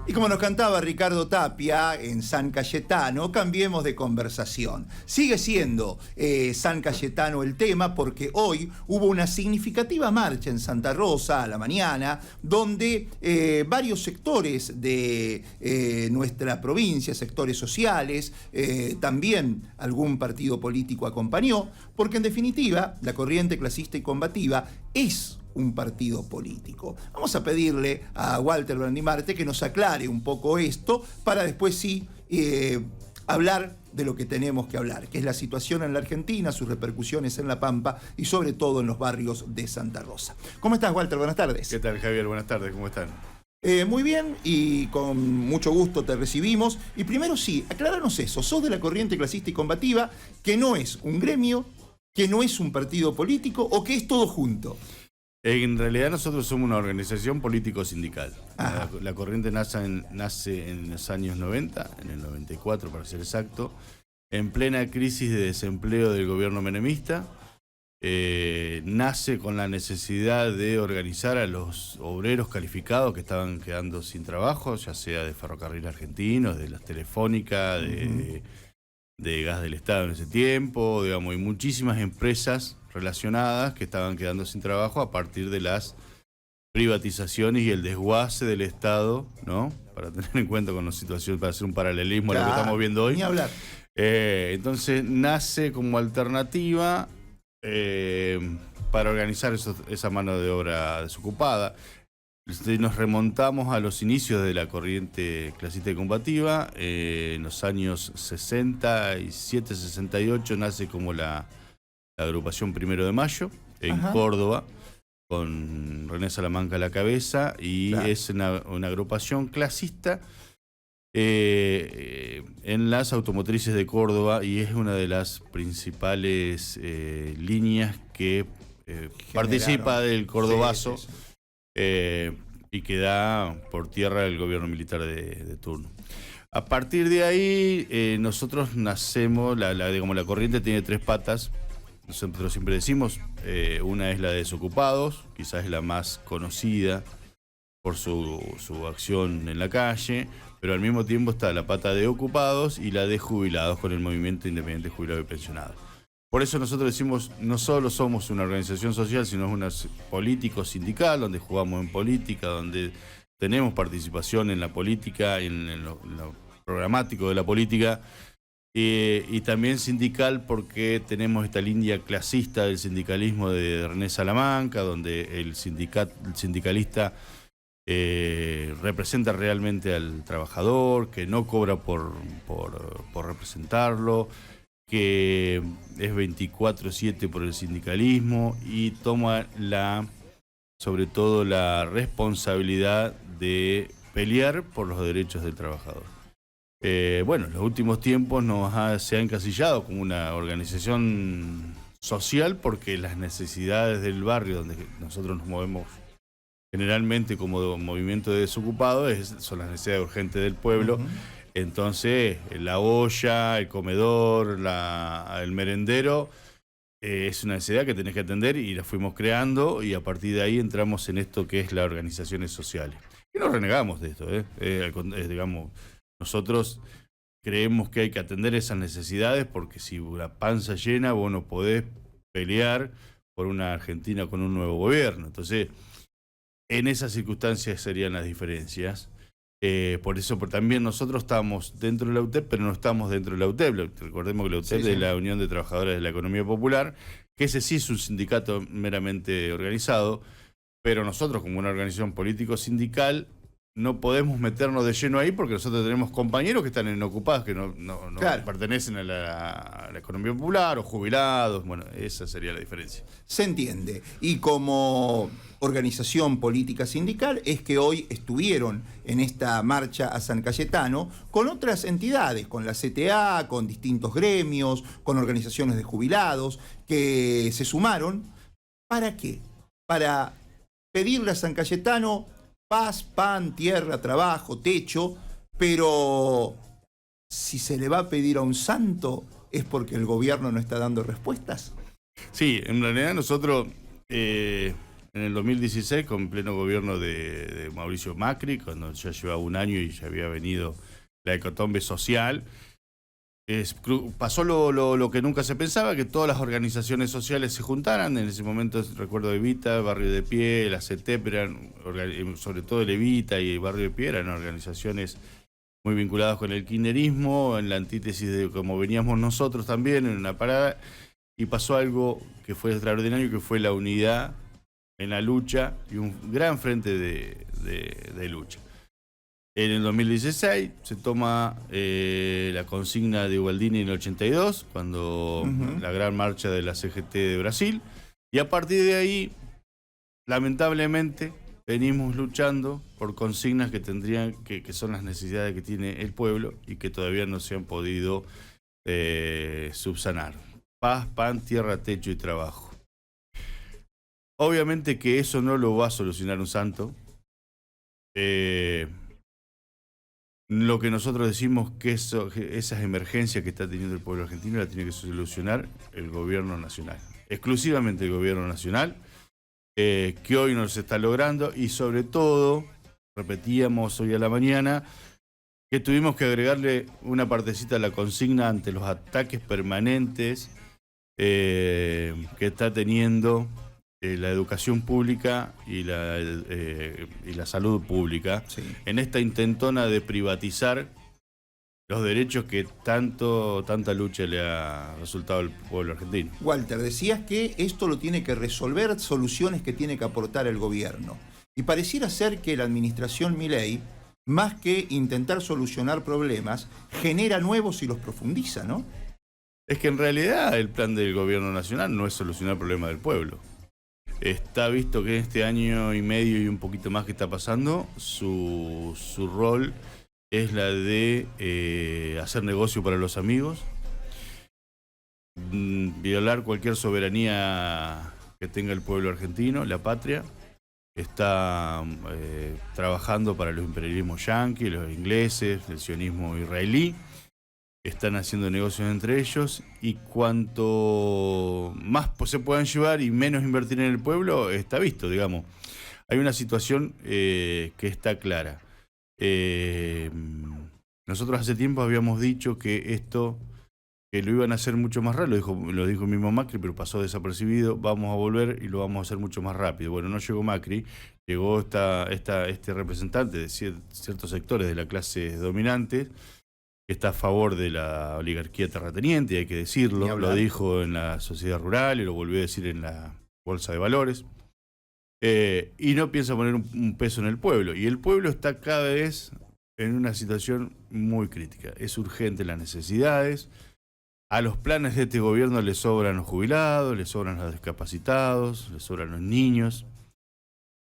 Y como nos cantaba Ricardo Tapia en San Cayetano, cambiemos de conversación. Sigue siendo San Cayetano el tema porque hoy hubo una significativa marcha en Santa Rosa a la mañana donde varios sectores de nuestra provincia, sectores sociales, también algún partido político acompañó, porque en definitiva la corriente clasista y combativa es un partido político. Vamos a pedirle a Walter Brandimarte que nos aclare un poco esto para después sí hablar de lo que tenemos que hablar, que es la situación en la Argentina, sus repercusiones en La Pampa y sobre todo en los barrios de Santa Rosa. ¿Cómo estás, Walter? Buenas tardes. ¿Qué tal, Javier? Buenas tardes, ¿cómo están? Muy bien y con mucho gusto te recibimos. Y primero sí, acláranos eso, sos de la corriente clasista y combativa, que no es un gremio, que no es un partido político o que es todo junto. En realidad nosotros somos una organización político-sindical. La corriente nace en los años 90, en el 94 para ser exacto, en plena crisis de desempleo del gobierno menemista. Nace con la necesidad de organizar a los obreros calificados que estaban quedando sin trabajo, ya sea de Ferrocarril Argentino, de las Telefónicas, de Gas del Estado en ese tiempo, digamos, y muchísimas empresas relacionadas que estaban quedando sin trabajo a partir de las privatizaciones y el desguace del Estado, ¿no? Para tener en cuenta con la situación, para hacer un paralelismo a lo que estamos viendo hoy. Ni hablar. Entonces nace como alternativa para organizar esa mano de obra desocupada. Nos remontamos a los inicios de la corriente clasista y combativa. En los años 67, 68 nace como la agrupación 1 de Mayo en Córdoba, con René Salamanca a la cabeza, y es una agrupación clasista en las automotrices de Córdoba, y es una de las principales líneas que participa del Cordobazo. Y que da por tierra el gobierno militar de turno. A partir de ahí, nosotros nacemos, digamos, la corriente tiene 3 patas, nosotros siempre decimos, una es la de desocupados, quizás es la más conocida por su acción en la calle, pero al mismo tiempo está la pata de ocupados y la de jubilados con el movimiento independiente jubilado y pensionado. Por eso nosotros decimos, no solo somos una organización social, sino es una político-sindical, donde jugamos en política, donde tenemos participación en la política, en lo programático de la política, y también sindical porque tenemos esta línea clasista del sindicalismo de René Salamanca, donde el sindicalista representa realmente al trabajador, que no cobra por representarlo, que es 24/7 por el sindicalismo y toma sobre todo la responsabilidad de pelear por los derechos del trabajador. Bueno, en los últimos tiempos se ha encasillado como una organización social porque las necesidades del barrio donde nosotros nos movemos generalmente como movimiento de desocupados son las necesidades urgentes del pueblo. Entonces, la olla, el comedor, el merendero, es una necesidad que tenés que atender y la fuimos creando, y a partir de ahí entramos en esto que es las organizaciones sociales. Y no renegamos de esto, digamos, nosotros creemos que hay que atender esas necesidades porque si la panza llena vos no podés pelear por una Argentina con un nuevo gobierno. Entonces, en esas circunstancias serían las diferencias. Por eso también nosotros estamos dentro de la UTEP, pero no estamos dentro de la UTEP. Recordemos que la UTEP es la Unión de Trabajadores de la Economía Popular, que ese sí es un sindicato meramente organizado, pero nosotros como una organización político-sindical no podemos meternos de lleno ahí porque nosotros tenemos compañeros que están en ocupados, que no pertenecen a la economía popular o jubilados. Bueno, esa sería la diferencia. Se entiende. Y como organización política sindical es que hoy estuvieron en esta marcha a San Cayetano con otras entidades, con la CTA, con distintos gremios, con organizaciones de jubilados, que se sumaron. ¿Para qué? Para pedirle a San Cayetano paz, pan, tierra, trabajo, techo, pero si se le va a pedir a un santo es porque el gobierno no está dando respuestas. Sí, en realidad nosotros en el 2016, con pleno gobierno de Mauricio Macri, cuando ya llevaba un año y ya había venido la hecatombe social, pasó lo que nunca se pensaba, que todas las organizaciones sociales se juntaran. En ese momento recuerdo Evita, Barrio de Pie, la CETEP, sobre todo el Evita y el Barrio de Pie, eran organizaciones muy vinculadas con el kirchnerismo, en la antítesis de como veníamos nosotros también, en una parada, y pasó algo que fue extraordinario, que fue la unidad en la lucha y un gran frente de lucha. En el 2016 se toma la consigna de Ubaldini en el 82, cuando la gran marcha de la CGT de Brasil, y a partir de ahí, lamentablemente, venimos luchando por consignas que que son las necesidades que tiene el pueblo y que todavía no se han podido subsanar. Paz, pan, tierra, techo y trabajo. Obviamente que eso no lo va a solucionar un santo. Lo que nosotros decimos que esas emergencias que está teniendo el pueblo argentino la tiene que solucionar el gobierno nacional. Exclusivamente el gobierno nacional, que hoy no se está logrando, y sobre todo, repetíamos hoy a la mañana, que tuvimos que agregarle una partecita a la consigna ante los ataques permanentes que está teniendo la educación pública y la salud pública, sí, en esta intentona de privatizar los derechos que tanta lucha le ha resultado al pueblo argentino. Walter, decías que esto lo tiene que resolver, soluciones que tiene que aportar el gobierno. Y pareciera ser que la administración Milei, más que intentar solucionar problemas, genera nuevos y los profundiza, ¿no? Es que en realidad el plan del gobierno nacional no es solucionar el problema del pueblo. Está visto que en este año y medio y un poquito más que está pasando, su rol es la de hacer negocio para los amigos, violar cualquier soberanía que tenga el pueblo argentino, la patria. Está trabajando para los imperialismos yanquis, los ingleses, el sionismo israelí. Están haciendo negocios entre ellos, y cuanto más se puedan llevar y menos invertir en el pueblo, está visto, digamos. Hay una situación que está clara. Nosotros hace tiempo habíamos dicho que lo iban a hacer mucho más rápido, lo dijo mismo Macri, pero pasó desapercibido. Vamos a volver y lo vamos a hacer mucho más rápido. Bueno, no llegó Macri, llegó este representante de ciertos sectores de la clase dominante, que está a favor de la oligarquía terrateniente, hay que decirlo. Lo dijo en la sociedad rural y lo volvió a decir en la bolsa de valores. Y no piensa poner un peso en el pueblo. Y el pueblo está cada vez en una situación muy crítica. Es urgente las necesidades. A los planes de este gobierno le sobran los jubilados, le sobran los discapacitados, le sobran los niños.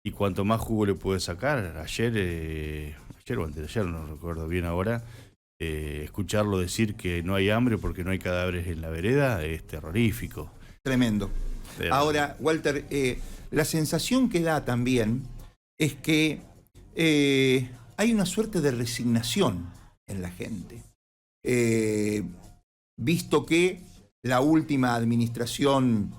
Y cuanto más jugo le puede sacar, ayer o antes de ayer, no recuerdo bien ahora, escucharlo decir que no hay hambre porque no hay cadáveres en la vereda es terrorífico. Tremendo. Ahora, Walter, la sensación que da también es que hay una suerte de resignación en la gente. Visto que la última administración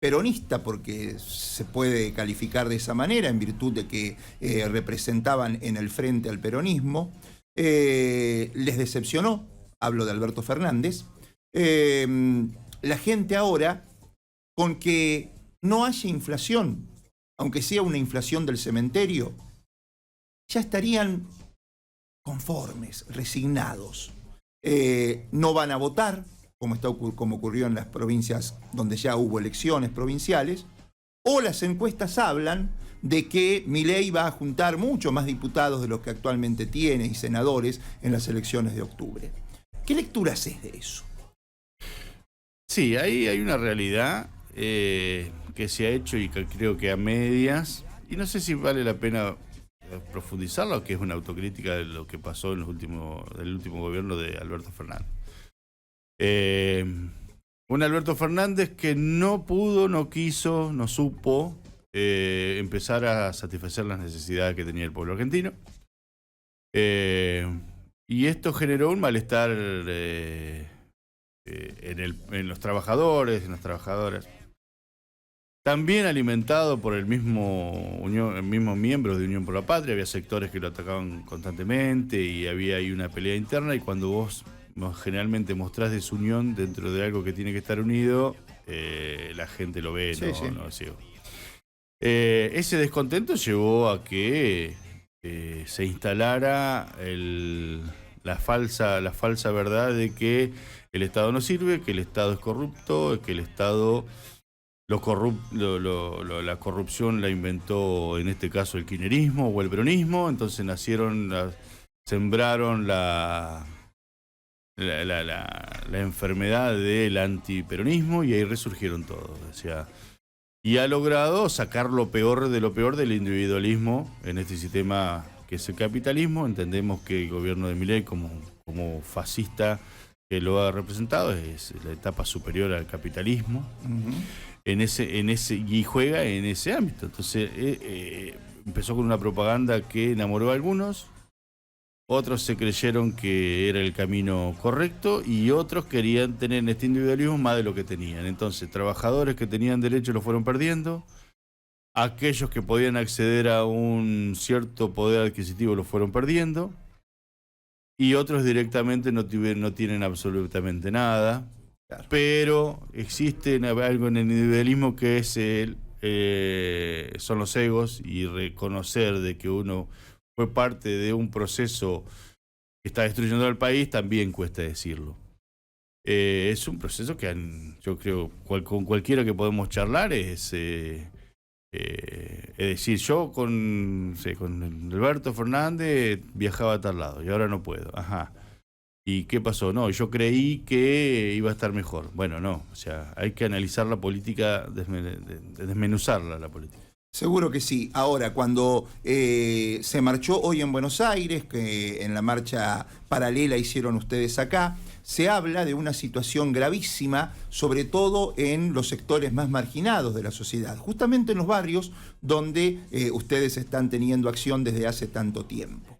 peronista, porque se puede calificar de esa manera en virtud de que representaban en el frente al peronismo, les decepcionó, hablo de Alberto Fernández. La gente ahora, con que no haya inflación, aunque sea una inflación del cementerio, ya estarían conformes, resignados. No van a votar, como ocurrió en las provincias donde ya hubo elecciones provinciales, o las encuestas hablan de que Milei va a juntar mucho más diputados de los que actualmente tiene y senadores en las elecciones de octubre. ¿Qué lectura haces de eso? Sí, ahí hay una realidad que se ha hecho y que creo que a medias, y no sé si vale la pena profundizarlo, que es una autocrítica de lo que pasó en el último gobierno de Alberto Fernández. Un Alberto Fernández que no pudo, no quiso, no supo empezar a satisfacer las necesidades que tenía el pueblo argentino. Y esto generó un malestar en los trabajadores, en las trabajadoras. También alimentado por el mismo miembros de Unión por la Patria, había sectores que lo atacaban constantemente y había ahí una pelea interna, y cuando vos generalmente mostrás desunión dentro de algo que tiene que estar unido, la gente lo ve, ese descontento llevó a que se instalara la falsa verdad de que el Estado no sirve, que el Estado es corrupto, que el Estado... la corrupción la inventó en este caso el kirchnerismo o el peronismo, entonces sembraron la enfermedad del antiperonismo y ahí resurgieron todos. O sea, y ha logrado sacar lo peor del individualismo en este sistema que es el capitalismo. Entendemos que el gobierno de Milei como fascista que lo ha representado es la etapa superior al capitalismo. Y juega en ese ámbito. Entonces empezó con una propaganda que enamoró a algunos, otros se creyeron que era el camino correcto y otros querían tener en este individualismo más de lo que tenían. Entonces, trabajadores que tenían derecho lo fueron perdiendo, aquellos que podían acceder a un cierto poder adquisitivo lo fueron perdiendo, y otros directamente no tienen absolutamente nada. Claro. Pero existe algo en el individualismo que es son los egos, y reconocer de que uno fue parte de un proceso que está destruyendo al país también cuesta decirlo. Es un proceso que yo creo con cualquiera que podemos charlar es decir, yo con Alberto Fernández viajaba a tal lado y ahora no puedo. Ajá. ¿Y qué pasó? No, yo creí que iba a estar mejor. Bueno, no, o sea, hay que analizar la política, desmenuzarla la política. Seguro que sí. Ahora, cuando se marchó hoy en Buenos Aires, que en la marcha paralela hicieron ustedes acá, se habla de una situación gravísima, sobre todo en los sectores más marginados de la sociedad, justamente en los barrios donde ustedes están teniendo acción desde hace tanto tiempo.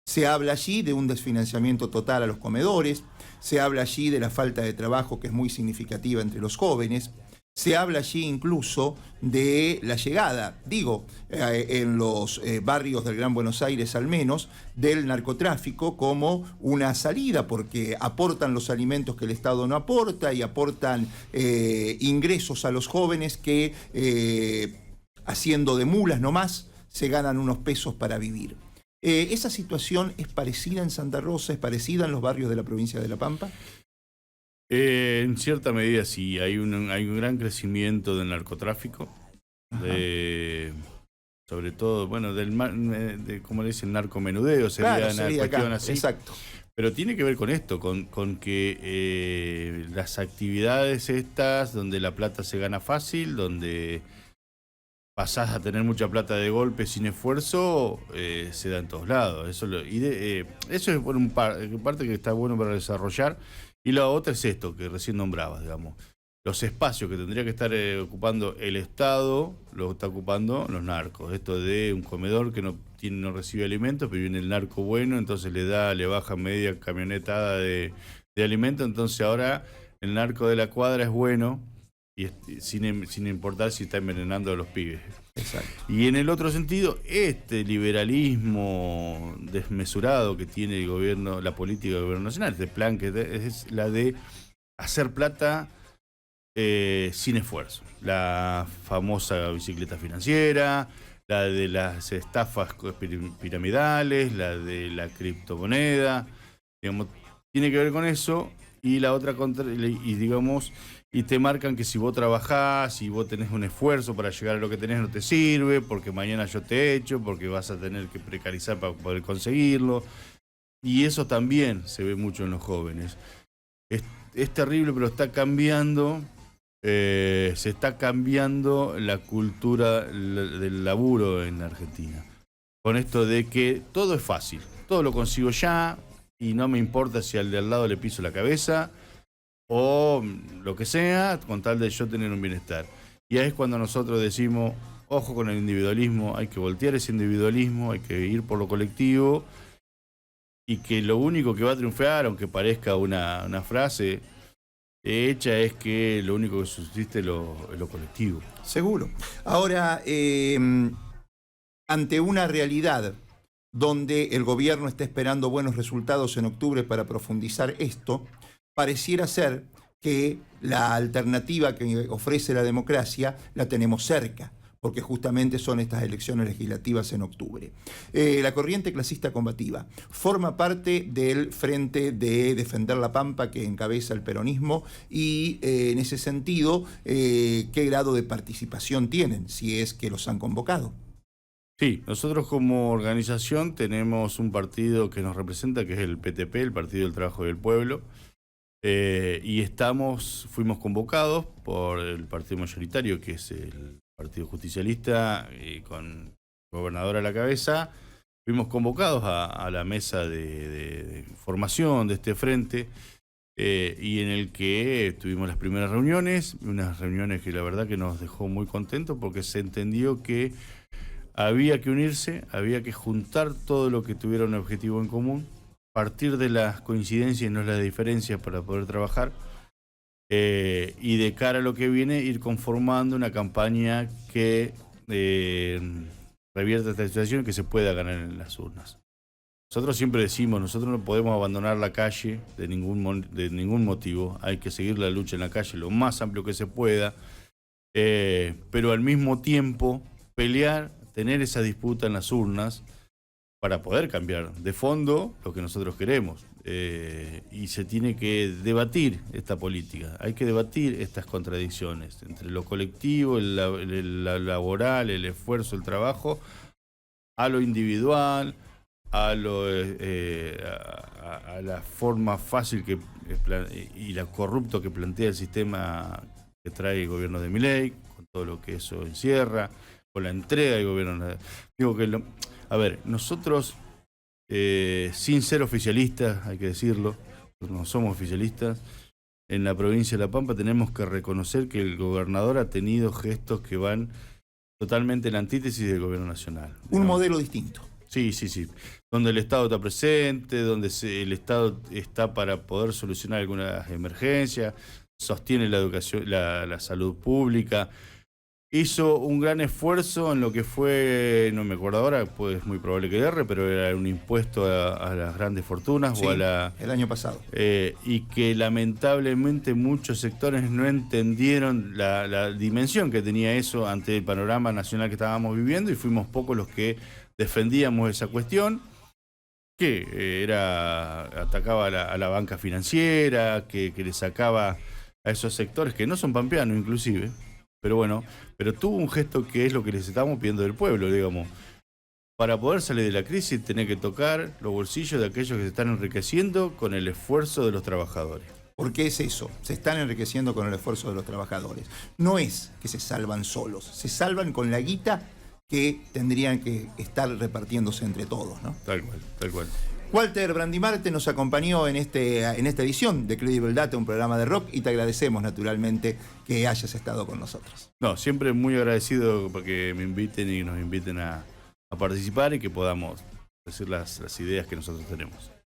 Se habla allí de un desfinanciamiento total a los comedores, se habla allí de la falta de trabajo que es muy significativa entre los jóvenes, se habla allí incluso de la llegada, en los barrios del Gran Buenos Aires al menos, del narcotráfico como una salida, porque aportan los alimentos que el Estado no aporta y aportan ingresos a los jóvenes que, haciendo de mulas nomás, se ganan unos pesos para vivir. ¿Esa situación es parecida en Santa Rosa, es parecida en los barrios de la provincia de La Pampa? En cierta medida sí, hay un gran crecimiento del narcotráfico, sobre todo, bueno, como le dicen, narcomenudeo, sería una cuestión así. Exacto. Pero tiene que ver con esto, con que las actividades estas, donde la plata se gana fácil, donde pasás a tener mucha plata de golpe sin esfuerzo, se da en todos lados. Eso es parte que está bueno para desarrollar. Y la otra es esto que recién nombrabas, digamos. Los espacios que tendría que estar ocupando el Estado, los está ocupando los narcos. Esto de un comedor que no recibe alimentos, pero viene el narco bueno, entonces le baja media camionetada de alimentos. Entonces ahora el narco de la cuadra es bueno, y sin importar si está envenenando a los pibes. Exacto. Y en el otro sentido, este liberalismo desmesurado que tiene el gobierno, la política del gobierno nacional, este plan que es la de hacer plata sin esfuerzo. La famosa bicicleta financiera, la de las estafas piramidales, la de la criptomoneda, digamos, tiene que ver con eso. Y la otra y te marcan que si vos trabajás, si vos tenés un esfuerzo para llegar a lo que tenés, no te sirve, porque mañana yo te echo, porque vas a tener que precarizar para poder conseguirlo. Y eso también se ve mucho en los jóvenes. Es terrible, pero está cambiando, se está cambiando la cultura del laburo en Argentina. Con esto de que todo es fácil, todo lo consigo ya, y no me importa si al de al lado le piso la cabeza, o lo que sea, con tal de yo tener un bienestar. Y ahí es cuando nosotros decimos, ojo con el individualismo, hay que voltear ese individualismo, hay que ir por lo colectivo, y que lo único que va a triunfar, aunque parezca una frase, hecha es que lo único que subsiste es lo colectivo. Seguro. Ahora, ante una realidad donde el gobierno está esperando buenos resultados en octubre para profundizar esto, pareciera ser que la alternativa que ofrece la democracia la tenemos cerca, porque justamente son estas elecciones legislativas en octubre. La corriente clasista combativa forma parte del Frente de Defender la Pampa que encabeza el peronismo y en ese sentido, ¿qué grado de participación tienen, si es que los han convocado? Sí, nosotros como organización tenemos un partido que nos representa, que es el PTP, el Partido del Trabajo y del Pueblo, y fuimos convocados por el partido mayoritario, que es el Partido Justicialista, con el gobernador a la cabeza. Fuimos convocados a la mesa de formación de este frente, y en el que tuvimos las primeras reuniones, unas reuniones que la verdad que nos dejó muy contentos porque se entendió que había que unirse, había que juntar todo lo que tuviera un objetivo en común, partir de las coincidencias y no las diferencias para poder trabajar, y de cara a lo que viene ir conformando una campaña que revierta esta situación y que se pueda ganar en las urnas. Nosotros siempre decimos, nosotros no podemos abandonar la calle de ningún motivo, hay que seguir la lucha en la calle lo más amplio que se pueda, pero al mismo tiempo pelear, tener esa disputa en las urnas para poder cambiar de fondo lo que nosotros queremos. Y se tiene que debatir esta política, hay que debatir estas contradicciones entre lo colectivo, el laboral, el esfuerzo, el trabajo, a lo individual, a la forma fácil y la corrupto que plantea el sistema que trae el gobierno de Milei, con todo lo que eso encierra, con la entrega del gobierno. Digo que a ver, nosotros, sin ser oficialistas, hay que decirlo, no somos oficialistas, en la provincia de La Pampa tenemos que reconocer que el gobernador ha tenido gestos que van totalmente en la antítesis del gobierno nacional. Un modelo distinto. Sí, sí, sí. Donde el Estado está presente, donde el Estado está para poder solucionar algunas emergencias, sostiene la educación, la salud pública. Hizo un gran esfuerzo en lo que fue, no me acuerdo ahora, pues es muy probable que erre, pero era un impuesto a las grandes fortunas, sí, el año pasado. Y que lamentablemente muchos sectores no entendieron la dimensión que tenía eso ante el panorama nacional que estábamos viviendo, y fuimos pocos los que defendíamos esa cuestión, que atacaba a la banca financiera, que le sacaba a esos sectores que no son pampeanos inclusive. Pero bueno, pero tuvo un gesto que es lo que les estamos pidiendo del pueblo, digamos. Para poder salir de la crisis tenés que tocar los bolsillos de aquellos que se están enriqueciendo con el esfuerzo de los trabajadores. ¿Por qué es eso? Se están enriqueciendo con el esfuerzo de los trabajadores. No es que se salvan solos, se salvan con la guita que tendrían que estar repartiéndose entre todos, ¿no? Tal cual, tal cual. Walter Brandimarte nos acompañó en esta edición de Credible Data, un programa de rock, y te agradecemos naturalmente que hayas estado con nosotros. No, siempre muy agradecido porque me inviten y nos inviten a participar y que podamos decir las ideas que nosotros tenemos.